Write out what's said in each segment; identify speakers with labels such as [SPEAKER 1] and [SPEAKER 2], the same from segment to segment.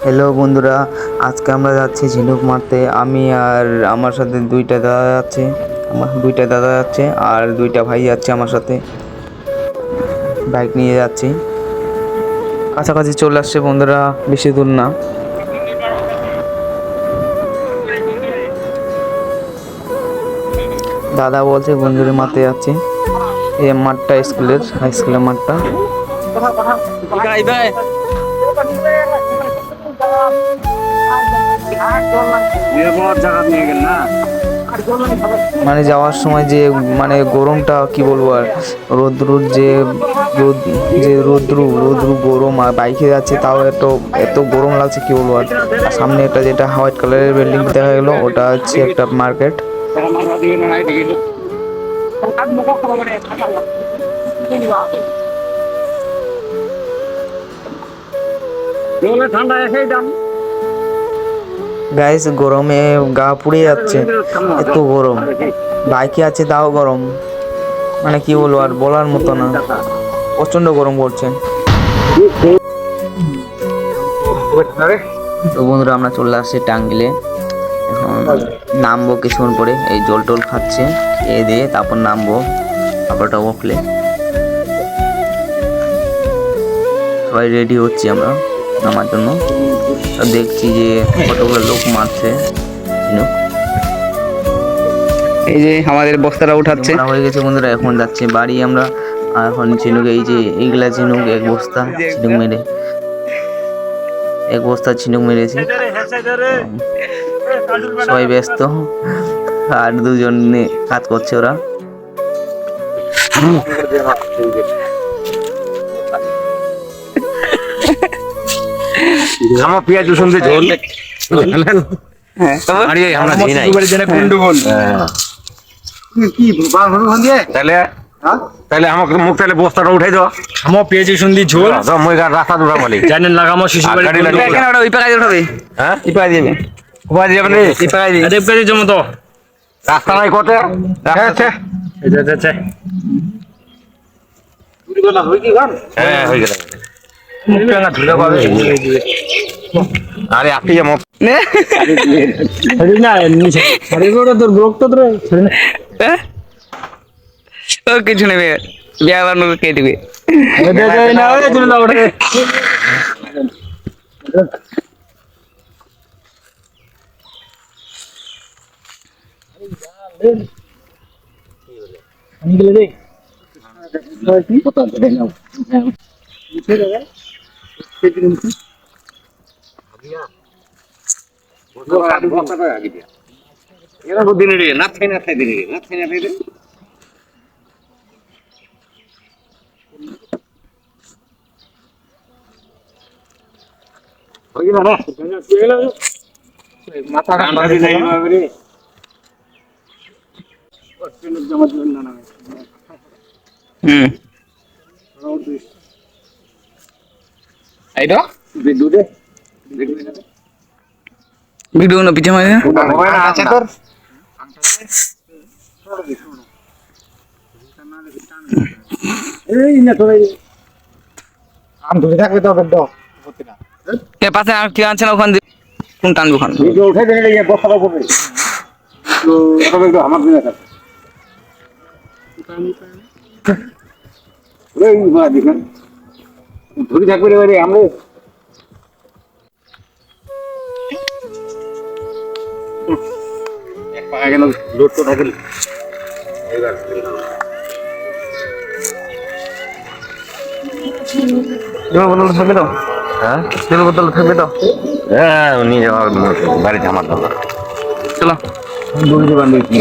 [SPEAKER 1] Hello বন্ধুরা, আজকে আমরা যাচ্ছি ঝিনুক মারতে। আমি আর আমার সাথে দুইটা দাদা যাচ্ছে আর দুইটা ভাই যাচ্ছে আমার সাথে। বাইক নিয়ে যাচ্ছি, কাছাকাছি চলে আসছে বন্ধুরা, বেশি দূর না। দাদা বলছে বন্ধুরে মারতে যাচ্ছে। এই মাঠটা হাই স্কুলের মাঠটা। মানে যাওয়ার সময় যে গরমটা কি বলবো, আর রোদ্রু গরম, আর বাইকে যাচ্ছে তাও এত গরম লাগছে কি বলবো। আর সামনে একটা যেটা হোয়াইট কালারের বিল্ডিং দেখা গেল, ওটা হচ্ছে একটা মার্কেট। গাইস, গরমে গা পুড়ে যাচ্ছে, এত গরম। বাইকে আছে তাও গরম, মানে কি বলবো, আর বলার মতো না, প্রচন্ড গরম পড়ছে। তো বন্ধুরা, আমরা চলে আসছি টাঙ্গিলে। এখন নামবো কিছুক্ষণ পরে। এই জল টল খাচ্ছে, খেয়ে দিয়ে তারপর নামবো, তারপরটা উঠলে সবাই রেডি হচ্ছি আমরা নামার জন্য। দেখছি যে কতগুলো লোক মারছে ঝিনুক। এই যে আমাদের বস্তাটা উঠাচ্ছে হয়ে গেছে বন্ধুরা, এখন যাচ্ছে বাড়ি আমরা। আর এখন ঝিনুক, এই যে এইগুলা ঝিনুক, এক বস্তা ঝিনুক মেরেছে। সবাই ব্যস্ত, আর দুজন কাজ করছে ওরা।
[SPEAKER 2] আমার পেঁয়াজ রসুন দিয়ে ঝোল তাহলে আমাকে মুখ তাহলে বস্তাটা উঠে দাও।
[SPEAKER 3] আমার পেঁয়াজ রসুন দিয়ে ঝোল
[SPEAKER 2] মই রাস্তা দুটা বলি
[SPEAKER 3] জানেন লাগামো শিশু বাড়ি জমা তো
[SPEAKER 2] রাস্তা নাই কত হ্যাঁ হয়ে গেল। আরে আপনি যেমন
[SPEAKER 1] কিছু নেবে, বিয়া বানানো কে দিবে? ভিডিও না পিছে মারে
[SPEAKER 2] আছে তোর এই না তোর আম ধরে থাকবে তো বেদ
[SPEAKER 1] এ পাশে আর কি আনছেন ওখান দিয়ে, কোন টানবো ওখান
[SPEAKER 2] ভিডিও উঠে দেবে এই বস্তাটা পড়বে তো এটা একটু আমার দিন আছে ওই মা দেখেন ধরে থাকবে রে আমরা এক পায়ে গেল লোড তো থাকবে এইবার
[SPEAKER 1] বদল থাকবে তো,
[SPEAKER 2] হ্যাঁ
[SPEAKER 1] তেল বোতল থাকবে তো।
[SPEAKER 2] হ্যাঁ নিয়ে যাওয়া বাড়িতে আমার দাদা
[SPEAKER 1] চলো
[SPEAKER 2] দৌড়ে বান্ধব কি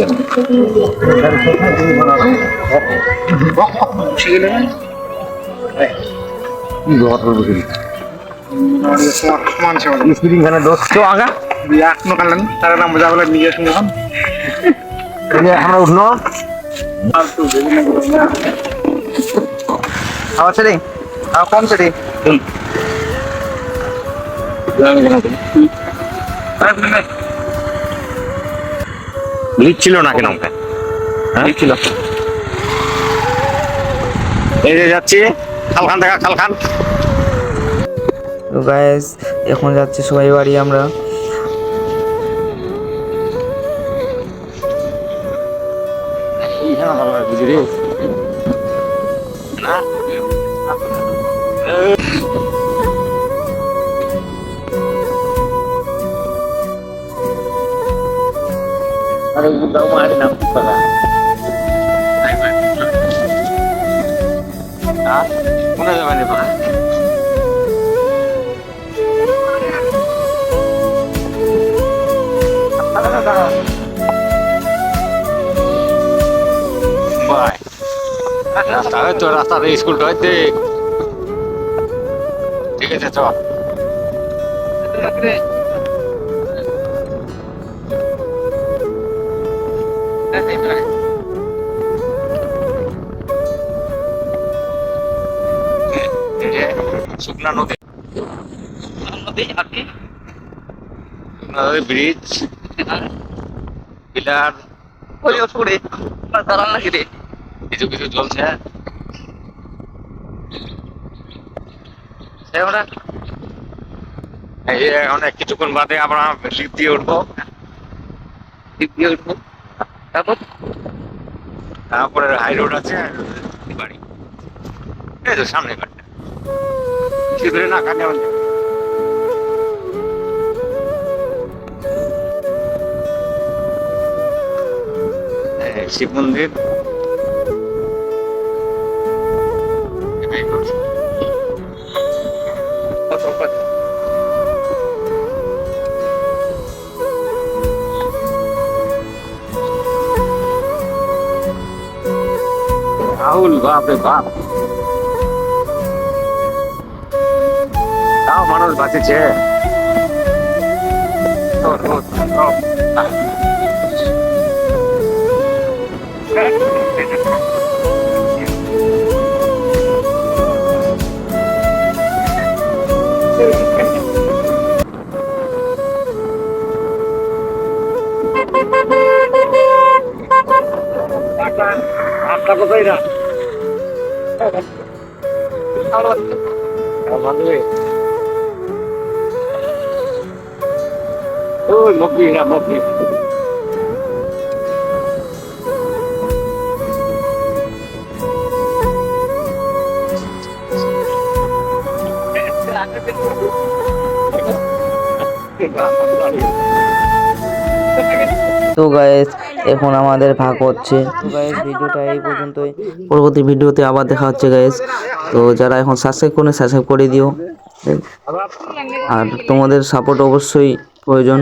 [SPEAKER 2] আমরা উঠলো
[SPEAKER 1] আবার ছেড়ে কম ছেড়ে
[SPEAKER 2] লিখছিল না কেন
[SPEAKER 1] লিখছিল।
[SPEAKER 2] এই যে যাচ্ছি খালখান থেকে খালখান।
[SPEAKER 1] তো গাইস এখন যাচ্ছি সবাই বাড়ি আমরা।
[SPEAKER 2] তো রাস্তাতে স্কুলটা হইতে ঠিক আছে চল। শুকনা নদী
[SPEAKER 4] আর কি
[SPEAKER 2] শুকনা নদী ব্রিজ পিলার
[SPEAKER 4] ওই ওপরে দাঁড়ান নাকি রে
[SPEAKER 2] কিছু কিছু চলছে।
[SPEAKER 4] আমরা
[SPEAKER 2] এই যে অনেক কিছুক্ষণ বাদে আমরা লিফট দিয়ে উঠবো।
[SPEAKER 4] দিয়ে উঠবো তারপর
[SPEAKER 2] তারপরে হাই রোড আছে বাড়ি এই তো সামনে বাড়িটা শিবরে না কাটে শিব মন্দির রাহুল বাপরে বাপ তাও মানুষ বাঁচেছে। রাস্তা কোথায় না ওই মকবি না মকবি
[SPEAKER 1] তো গাইস এখন আমাদের ভাগ হচ্ছে। তো গাইস ভিডিওটা এই পর্যন্তই, পরবর্তী ভিডিওতে আবার দেখা হচ্ছে গাইস। তো যারা এখন সাবস্ক্রাইব করে সাবস্ক্রাইব করে দিও, আর তোমাদের সাপোর্ট অবশ্যই প্রয়োজন।